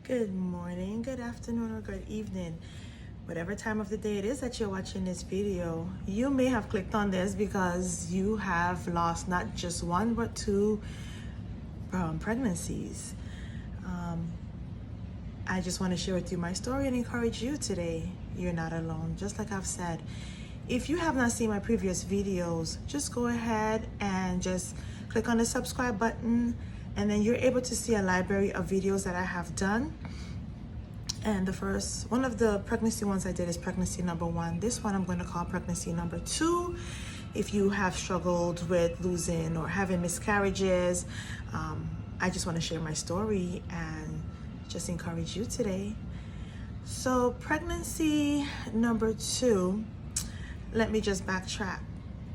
Good morning, good afternoon, or good evening. Whatever time of the day it is that you're watching this video, you may have clicked on this because you have lost not just one but two pregnancies. I just want to share with you my story and encourage you today. You're not alone. Just like I've said, if you have not seen my previous videos, just go ahead and just click on the subscribe button, and then you're able to see a library of videos that I have done. And the first one of the pregnancy ones I did is pregnancy number 1. This one I'm going to call pregnancy number 2. If you have struggled with losing or having miscarriages, I just want to share my story and just encourage you today. So pregnancy number 2, let me just backtrack.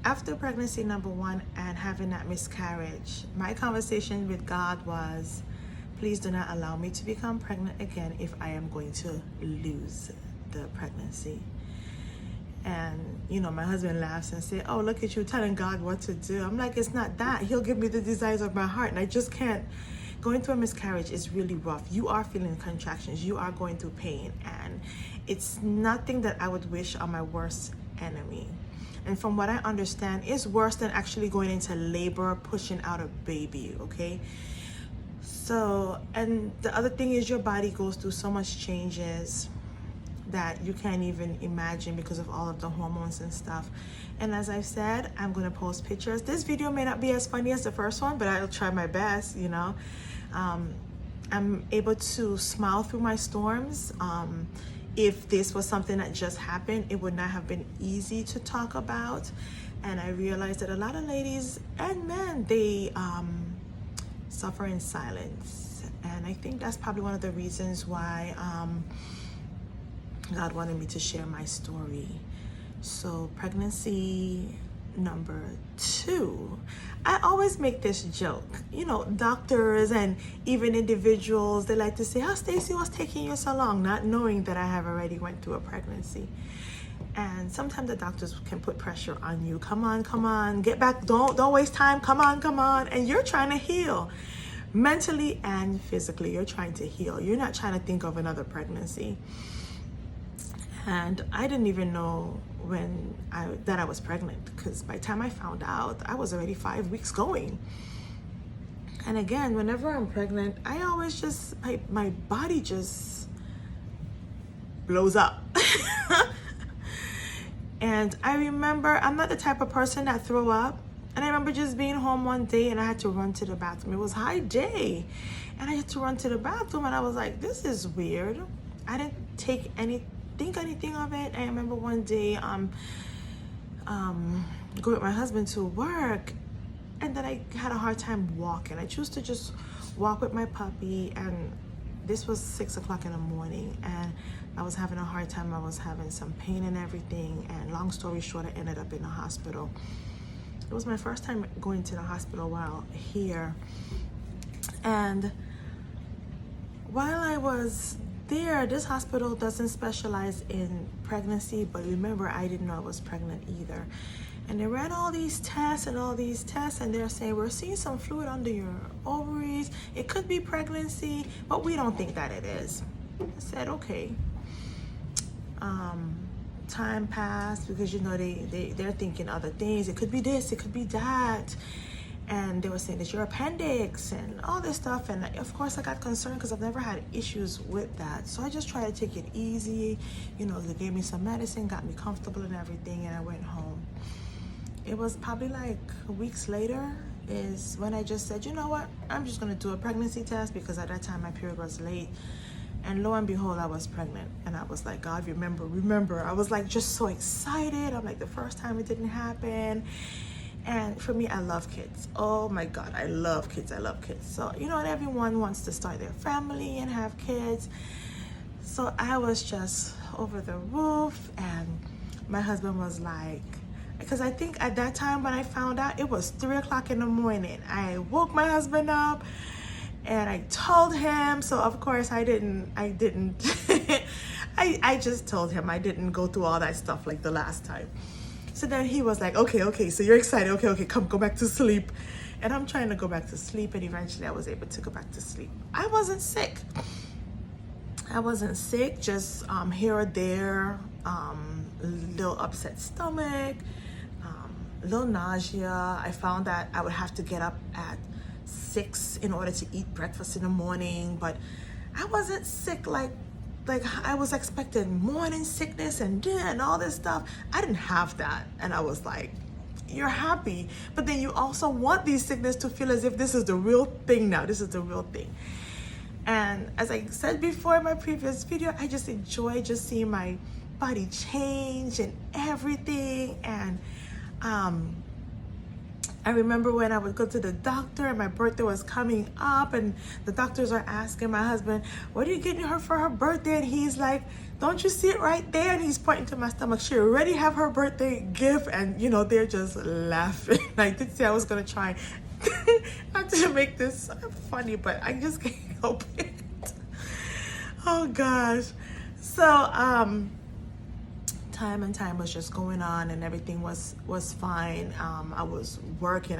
After pregnancy number 1 and having that miscarriage, my conversation with God was, please do not allow me to become pregnant again if I am going to lose the pregnancy. And you know, my husband laughs and says, oh, look at you telling God what to do. I'm like, it's not that. He'll give me the desires of my heart, and I just can't. Going through a miscarriage is really rough. You are feeling contractions, you are going through pain, and it's nothing that I would wish on my worst enemy. And from what I understand, it's worse than actually going into labor, pushing out a baby, okay? So, and the other thing is your body goes through so much changes that you can't even imagine because of all of the hormones and stuff. And as I said, I'm going to post pictures. This video may not be as funny as the first one, but I'll try my best, you know. I'm able to smile through my storms. If this was something that just happened, it would not have been easy to talk about. And I realized that a lot of ladies and men, they suffer in silence. And I think that's probably one of the reasons why God wanted me to share my story. So pregnancy number 2, I always make this joke. You know, doctors and even individuals, they like to say, oh, Stacey, what's taking you so long? Not knowing that I have already went through a pregnancy. And sometimes the doctors can put pressure on you. Come on, get back. Don't waste time. Come on. And you're trying to heal. Mentally and physically, you're trying to heal. You're not trying to think of another pregnancy. And I didn't even know that I was pregnant, because by the time I found out, I was already 5 weeks going. And again, whenever I'm pregnant, I always just, my body just blows up. And I remember, I'm not the type of person that throw up. And I remember just being home one day and I had to run to the bathroom. It was high day. And I had to run to the bathroom and I was like, this is weird. I didn't think anything of it. I remember one day going with my husband to work, and then I had a hard time walking. I chose to just walk with my puppy, and this was 6 o'clock in the morning, and I was having a hard time. I was having some pain and everything, and long story short, I ended up in the hospital. It was my first time going to the hospital while here, and while I was there, this hospital doesn't specialize in pregnancy, but remember, I didn't know I was pregnant either. And they ran all these tests, and they're saying, we're seeing some fluid under your ovaries. It could be pregnancy, but we don't think that it is. I said, okay. Time passed, because you know they're thinking other things. It could be this, it could be that. And they were saying that your appendix and all this stuff. And of course I got concerned because I've never had issues with that. So I just tried to take it easy. You know, they gave me some medicine, got me comfortable and everything, and I went home. It was probably like weeks later is when I just said, you know what, I'm just gonna do a pregnancy test, because at that time my period was late. And lo and behold, I was pregnant. And I was like, God, remember. I was like just so excited. I'm like, the first time it didn't happen. And for me, I love kids. Oh my God, I love kids. So, you know, and everyone wants to start their family and have kids. So I was just over the roof, and my husband was like, because I think at that time when I found out, it was 3 o'clock in the morning. I woke my husband up and I told him. So of course I didn't, I just told him. I didn't go through all that stuff like the last time. So then he was like, okay, so you're excited. Okay, come, go back to sleep. And I'm trying to go back to sleep, and eventually I was able to go back to sleep. I wasn't sick. I wasn't sick, just here or there, little upset stomach, little nausea. I found that I would have to get up at 6 in order to eat breakfast in the morning, but I wasn't sick like I was expecting morning sickness and all this stuff. I didn't have that, and I was like, you're happy, but then you also want these sickness to feel as if this is the real thing now. This is the real thing. And as I said before in my previous video, I just enjoy just seeing my body change and everything. And I remember when I would go to the doctor and my birthday was coming up, and the doctors are asking my husband, what are you getting her for her birthday? And he's like, don't you see it right there? And he's pointing to my stomach. She already have her birthday gift. And you know, they're just laughing. I did say I was gonna try not to make this funny, but I just can't help it. Oh gosh. So time and time was just going on, and everything was fine. I was working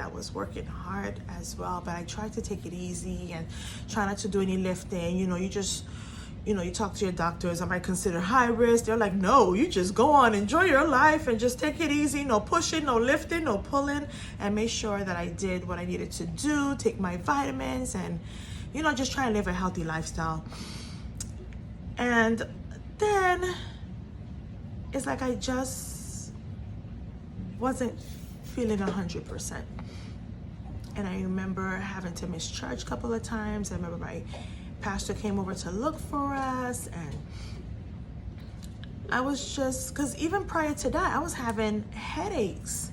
hard as well, but I tried to take it easy and try not to do any lifting. You know, you talk to your doctors, am I considered high risk? They're like, no, you just go on, enjoy your life and just take it easy. No pushing, no lifting, no pulling. And make sure that I did what I needed to do, take my vitamins, and you know, just try and live a healthy lifestyle. And then it's like I just wasn't feeling 100%. And I remember having to miss church a couple of times. I remember my pastor came over to look for us, and I was just, because even prior to that, I was having headaches.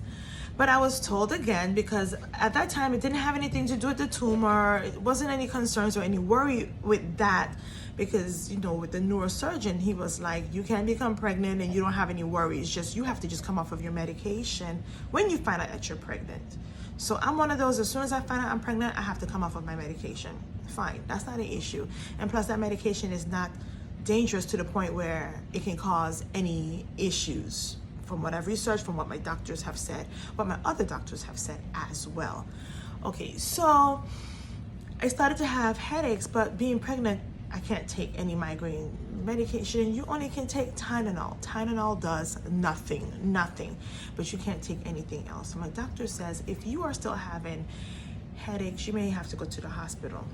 But I was told again, because at that time it didn't have anything to do with the tumor. It wasn't any concerns or any worry with that, because you know, with the neurosurgeon, he was like, you can become pregnant and you don't have any worries. Just you have to just come off of your medication when you find out that you're pregnant. So I'm one of those, as soon as I find out I'm pregnant, I have to come off of my medication. Fine, that's not an issue. And plus, that medication is not dangerous to the point where it can cause any issues, from what I've researched, from what my doctors have said, what my other doctors have said as well. Okay, so I started to have headaches, but being pregnant, I can't take any migraine medication. You only can take Tylenol. Tylenol does nothing, but you can't take anything else. So my doctor says, if you are still having headaches, you may have to go to the hospital.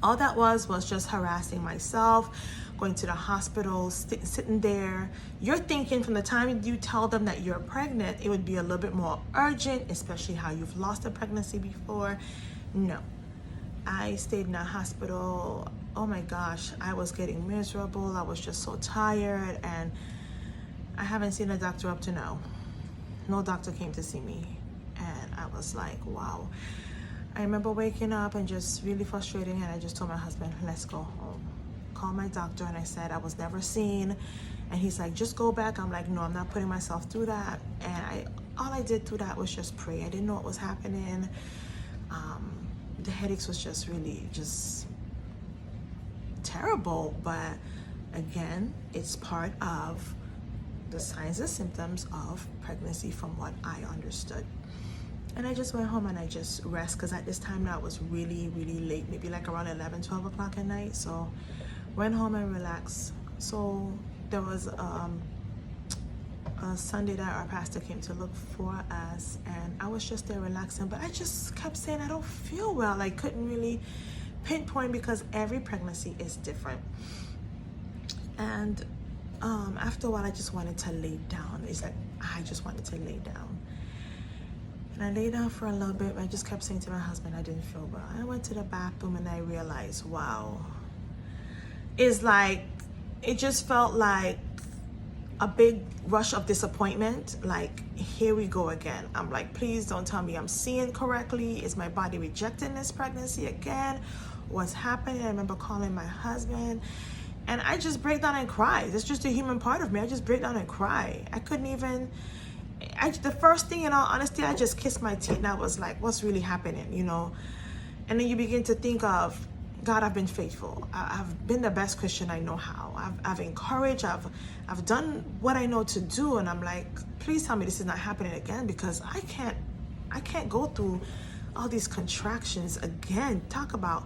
All that was just harassing myself, going to the hospital, sitting there. You're thinking from the time you tell them that you're pregnant, it would be a little bit more urgent, especially how you've lost a pregnancy before. No, I stayed in the hospital. Oh my gosh, I was getting miserable. I was just so tired, and I haven't seen a doctor up to now. No doctor came to see me, and I was like, wow. I remember waking up and just really frustrated, and I just told my husband, let's go home. Called my doctor, and I said I was never seen, and he's like, just go back. I'm like, no, I'm not putting myself through that. And all I did through that was just pray. I didn't know what was happening. The headaches was just really just terrible, but again, it's part of the signs and symptoms of pregnancy from what I understood. And I just went home and I just rest, because at this time now it was really late, maybe like around 11, 12 o'clock at night. So went home and relaxed. So there was a Sunday that our pastor came to look for us, and I was just there relaxing, but I just kept saying I don't feel well. I couldn't really pinpoint, because every pregnancy is different. And after a while, I just wanted to lay down. It's like I just wanted to lay down. And I lay down for a little bit, but I just kept saying to my husband I didn't feel well. I went to the bathroom and I realized, wow, it's like, it just felt like a big rush of disappointment. Like, here we go again. I'm like, please don't tell me I'm seeing correctly. Is my body rejecting this pregnancy again? What's happening? I remember calling my husband, and I just break down and cry. It's just a human part of me. I just break down and cry. I couldn't even, the first thing, in all honesty, I just kissed my teeth, and I was like, what's really happening, you know? And then you begin to think of, God, I've been faithful. I've been the best Christian I know how. I've encouraged, I've done what I know to do, and I'm like, please tell me this is not happening again, because I can't go through all these contractions again. Talk about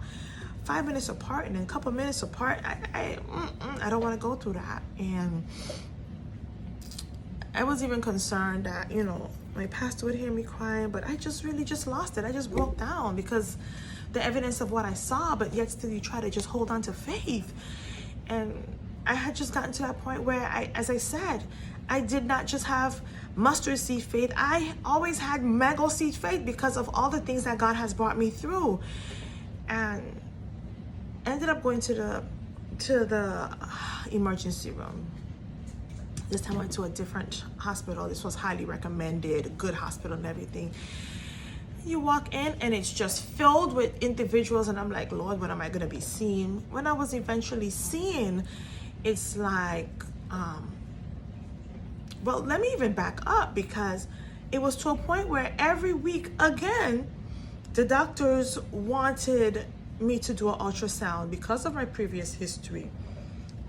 5 minutes apart and then a couple minutes apart. I don't want to go through that. And I was even concerned that, you know, my pastor would hear me crying, but I just really just lost it. I just broke down because the evidence of what I saw, but yet still you try to just hold on to faith. And I had just gotten to that point where as I said, I did not just have mustard seed faith. I always had mango seed faith because of all the things that God has brought me through. And I ended up going to the emergency room. This time I went to a different hospital. This was highly recommended, good hospital and everything. You walk in and it's just filled with individuals, and I'm like, Lord, what am I gonna be seeing? When I was eventually seeing, it's like, well, let me even back up, because it was to a point where every week, again, the doctors wanted me to do an ultrasound because of my previous history.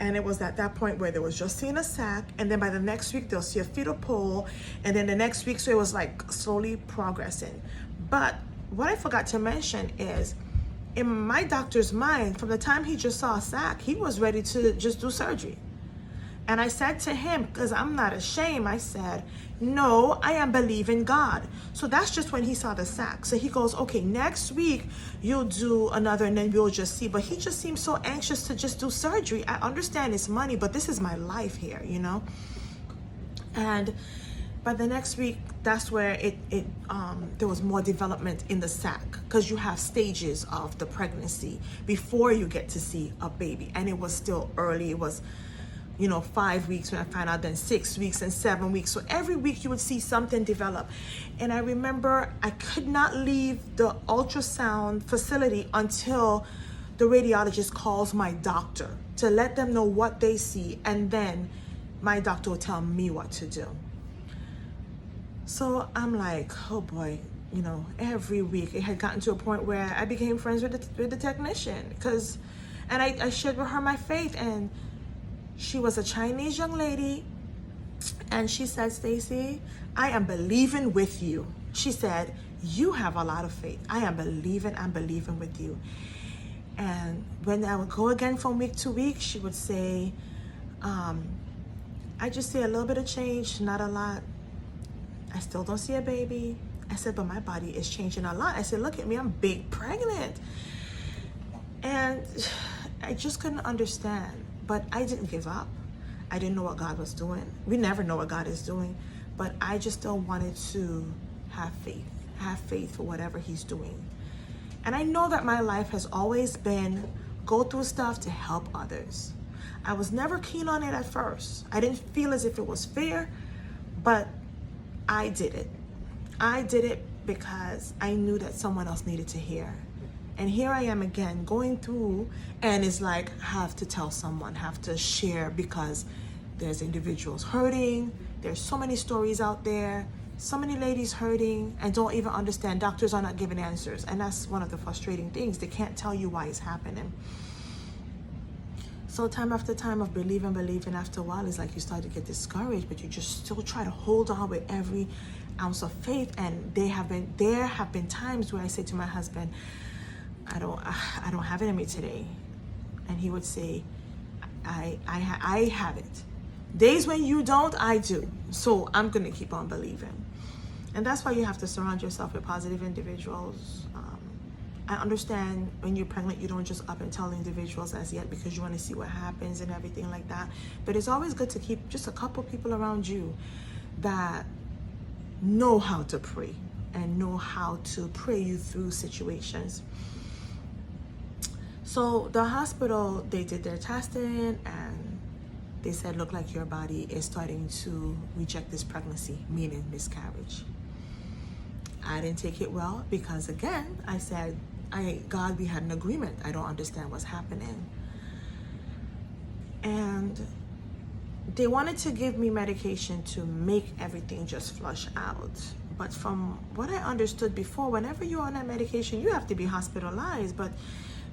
And it was at that point where they was just seeing a sac, and then by the next week they'll see a fetal pole, and then the next week, so it was like slowly progressing. But what I forgot to mention is, in my doctor's mind, from the time he just saw a sac, he was ready to just do surgery. And I said to him, because I'm not ashamed, I said, no, I am believing God. So that's just when he saw the sac. So he goes, okay, next week you'll do another and then we'll just see. But he just seems so anxious to just do surgery. I understand it's money, but this is my life here, you know? And by the next week, that's where there was more development in the sac, because you have stages of the pregnancy before you get to see a baby. And it was still early. It was, you know, 5 weeks when I found out, then 6 weeks and 7 weeks. So every week you would see something develop. And I remember I could not leave the ultrasound facility until the radiologist calls my doctor to let them know what they see. And then my doctor will tell me what to do. So I'm like, oh boy, you know, every week it had gotten to a point where I became friends with the technician, and I shared with her my faith. And she was a Chinese young lady, and she said, Stacy, I am believing with you. She said, you have a lot of faith. I'm believing with you. And when I would go again from week to week, she would say, I just see a little bit of change, not a lot. I still don't see a baby. I said, but my body is changing a lot. I said, look at me, I'm big pregnant. And I just couldn't understand. But I didn't give up. I didn't know what God was doing. We never know what God is doing. But I just still wanted to have faith for whatever he's doing. And I know that my life has always been go through stuff to help others. I was never keen on it at first. I didn't feel as if it was fair, but I did it. I did it because I knew that someone else needed to hear. And here I am again going through, and it's like, have to tell someone, have to share, because there's individuals hurting. There's so many stories out there, so many ladies hurting and don't even understand. Doctors are not giving answers. And that's one of the frustrating things. They can't tell you why it's happening. So time after time of believing, after a while, it's like you start to get discouraged, but you just still try to hold on with every ounce of faith. And there have been times where I say to my husband, I don't have it in me today. And he would say, I have it. Days when you don't, I do. So I'm going to keep on believing. And that's why you have to surround yourself with positive individuals. I understand when you're pregnant, you don't just up and tell individuals as yet, because you want to see what happens and everything like that. But it's always good to keep just a couple people around you that know how to pray and know how to pray you through situations. So the hospital, they did their testing and they said, look like your body is starting to reject this pregnancy, meaning miscarriage. I didn't take it well, because again, I said, God, we had an agreement. I don't understand what's happening. And they wanted to give me medication to make everything just flush out. But from what I understood before, whenever you're on that medication, you have to be hospitalized. But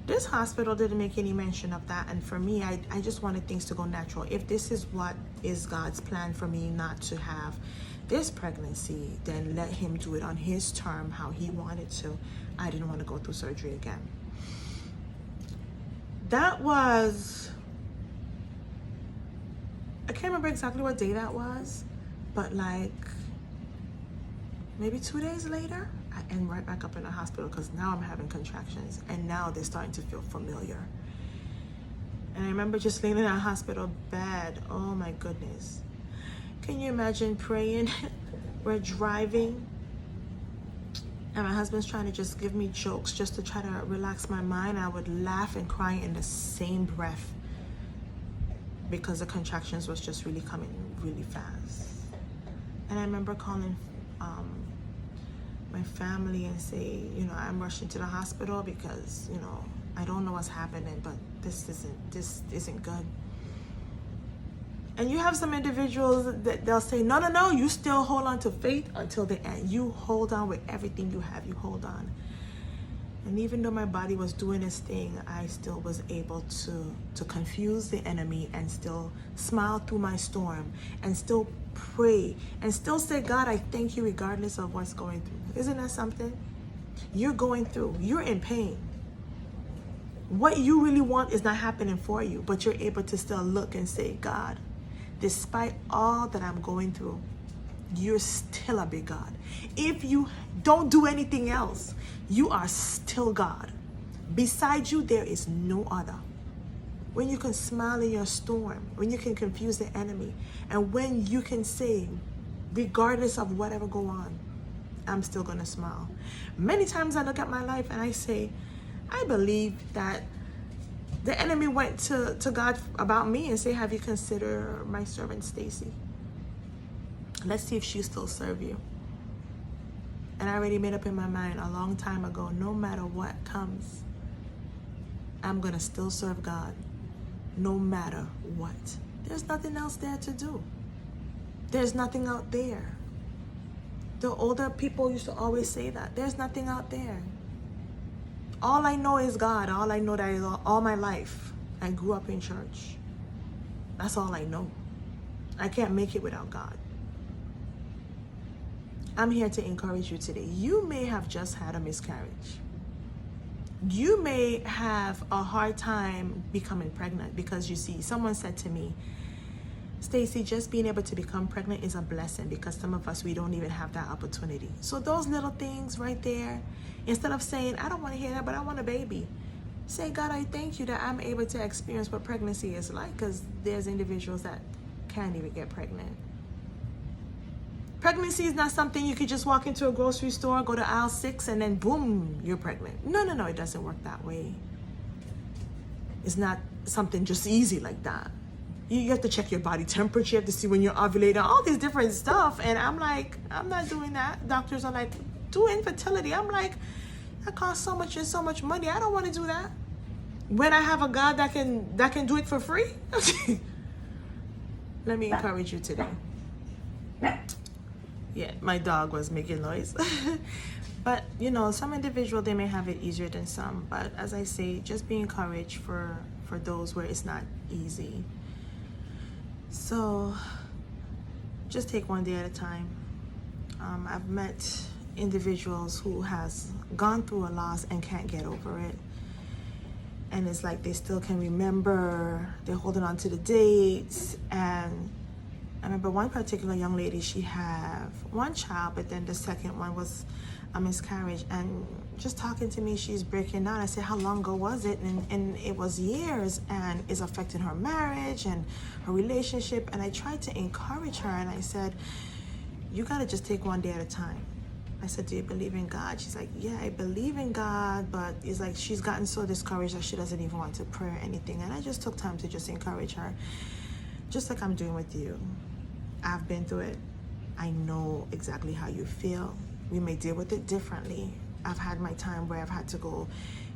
this hospital didn't make any mention of that. And for me, I just wanted things to go natural. If this is what is God's plan for me, not to have this pregnancy, then let him do it on his term, how he wanted to. I didn't want to go through surgery again. That was, I can't remember exactly what day that was, but like maybe 2 days later, I end right back up in the hospital because now I'm having contractions and now they're starting to feel familiar. And I remember just laying in a hospital bed. Oh my goodness. Can you imagine praying? We're driving and my husband's trying to just give me jokes just to try to relax my mind. I would laugh and cry in the same breath because the contractions was just really coming really fast. And I remember calling my family and say, you know, I'm rushing to the hospital because, you know, I don't know what's happening, but this isn't good. And you have some individuals that they'll say, no, you still hold on to faith until the end. You hold on with everything you have, you hold on. And even though my body was doing its thing, I still was able to confuse the enemy and still smile through my storm and still pray and still say, God, I thank you regardless of what's going through. Isn't that something? You're going through, you're in pain. What you really want is not happening for you, but you're able to still look and say, God, despite all that I'm going through, you're still a big God. If you don't do anything else, you are still God. Beside you, there is no other. When you can smile in your storm, when you can confuse the enemy, and when you can say, regardless of whatever go on, I'm still gonna smile. Many times I look at my life and I say, I believe that the enemy went to God about me and say, have you considered my servant Stacy? Let's see if she'll still serve you. And I already made up in my mind a long time ago, no matter what comes, I'm gonna still serve God, no matter what. There's nothing else there to do. There's nothing out there. The older people used to always say that. There's nothing out there. All I know is God. All I know that is all my life. I grew up in church. That's all I know. I can't make it without God. I'm here to encourage you today. You may have just had a miscarriage. You may have a hard time becoming pregnant because you see, someone said to me, Stacy, just being able to become pregnant is a blessing because some of us, we don't even have that opportunity. So those little things right there, instead of saying, I don't want to hear that, but I want a baby. Say, God, I thank you that I'm able to experience what pregnancy is like, because there's individuals that can't even get pregnant. Pregnancy is not something you could just walk into a grocery store, go to aisle 6, and then boom, you're pregnant. No, it doesn't work that way. It's not something just easy like that. You have to check your body temperature, you have to see when you're ovulating, all these different stuff. And I'm like, I'm not doing that. Doctors are like, do infertility. I'm like, that costs so much and so much money. I don't want to do that. When I have a God that can do it for free. Let me encourage you today. Yeah, my dog was making noise. But, you know, some individual, they may have it easier than some. But as I say, just be encouraged for those where it's not easy. So just take one day at a time. I've met individuals who has gone through a loss and can't get over it. And it's like they still can remember, they're holding on to the dates. And I remember one particular young lady, she had one child, but then the second one was a miscarriage. And just talking to me, she's breaking down. I said, how long ago was it? And it was years, and it's affecting her marriage and her relationship. And I tried to encourage her, and I said, you gotta just take one day at a time. I said, do you believe in God? She's like, yeah, I believe in God, but it's like she's gotten so discouraged that she doesn't even want to pray or anything. And I just took time to just encourage her, just like I'm doing with you. I've been through it. I know exactly how you feel. We may deal with it differently. I've had my time where I've had to go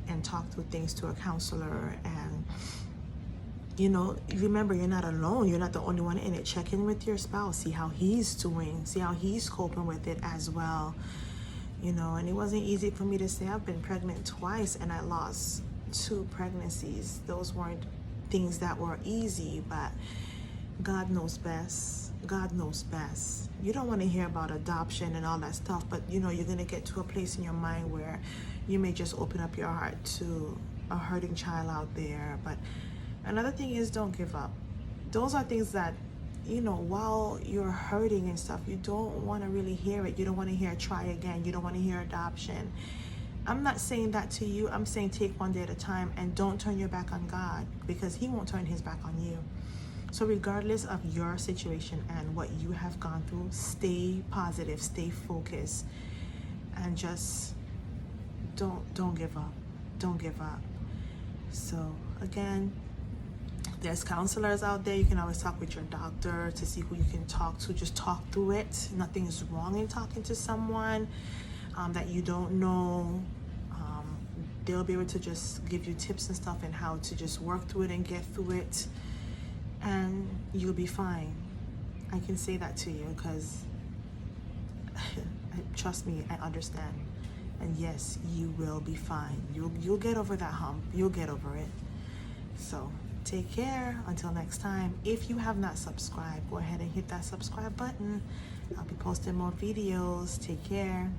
and talk through things to a counselor, and you know, remember, you're not alone. You're not the only one in it. Check in with your spouse, see how he's doing, see how he's coping with it as well. You know, and it wasn't easy for me to say I've been pregnant twice and I lost 2 pregnancies. Those weren't things that were easy, but God knows best. God knows best. You don't want to hear about adoption and all that stuff, but you know, you're going to get to a place in your mind where you may just open up your heart to a hurting child out there. But another thing is, don't give up. Those are things that, you know, while you're hurting and stuff, you don't want to really hear it. You don't want to hear try again. You don't want to hear adoption. I'm not saying that to you. I'm saying take one day at a time, and don't turn your back on God, because he won't turn his back on you. So regardless of your situation and what you have gone through, stay positive, stay focused, and just don't give up. Don't give up. So again, there's counselors out there. You can always talk with your doctor to see who you can talk to. Just talk through it. Nothing is wrong in talking to someone that you don't know. They'll be able to just give you tips and stuff and how to just work through it and get through it, and you'll be fine. I can say that to you because trust me, I understand. And yes, you will be fine. You'll get over that hump. You'll get over it. So take care. Until next time. If you have not subscribed, go ahead and hit that subscribe button. I'll be posting more videos. Take care.